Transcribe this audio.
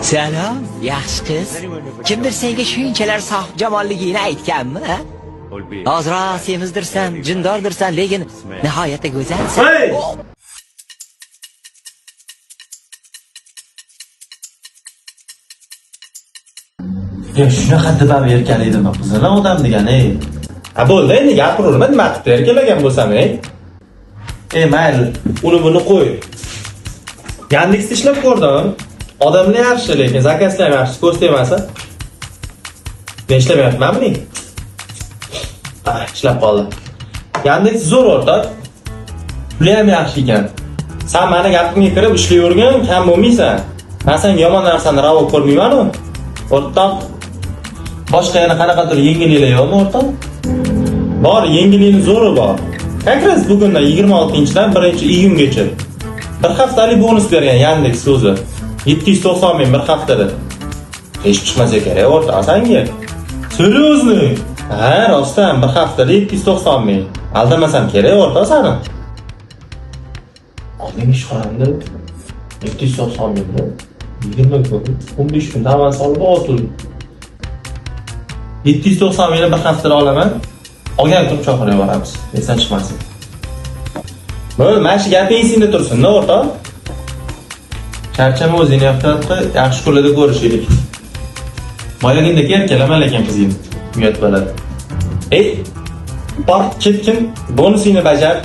Salom, yaxshi qiz. Kimdir senga shunchalar sof jamolligingni aytganmi? Ozroq semizdirsan, jindordirsan, lekin nihoyatda go'zalsan. Ya shunaqa deb erkan edim qizlar odam degani. Ha bo'ldi, endi gapiraverma, nima qilib erkalagan bo'lsam, Mayli. uni buni qo'y. Yandexda ishlab ko'rdim. Odamlar yaxshi, lekin zakazlar yaxshi, ko'z tegmasa. Men ishlamayapmanmi? Ishlab qoldi. Yandex zo'r o'rtoq. Puli ham yaxshi ekan. Sen meni gapimga kirib ishlayvergan, kam bo'lmaysan. Men senga yomon narsani ravo ko'rmayman-ku. O'rtoq, Boshqa yana qanaqadir yengilliklar yo'qmi o'rtoq? bor, yengillikni zo'ri bor. Kakras bugundan 26-dan 1-iyungacha bir haftalik bonus bergan Yandex o'zi. 790 ming bir haftada. Hech chiqmasa kerak o'rtoq senga. Seryozni? Ha, rostdan bir haftada 790 ming. Aldamasam kerak o'rtoq seni. Oldingi ishxonamda 790 mingni 20 kun, 15 kun avans olib o'tirdim. 790 mingni bir haftada olaman. Olgan kun choqirib boramiz. Esan chiqmasin. Mana shu gapingizda tursin, o'rtoq. Charchama o'zingni yoqtiradi, yaxshi kunlarda ko'rishaylik. Boyaganda kelama lekin qizim. Uyat bo'ladi. Bor, ketkin, bonusingni bajar.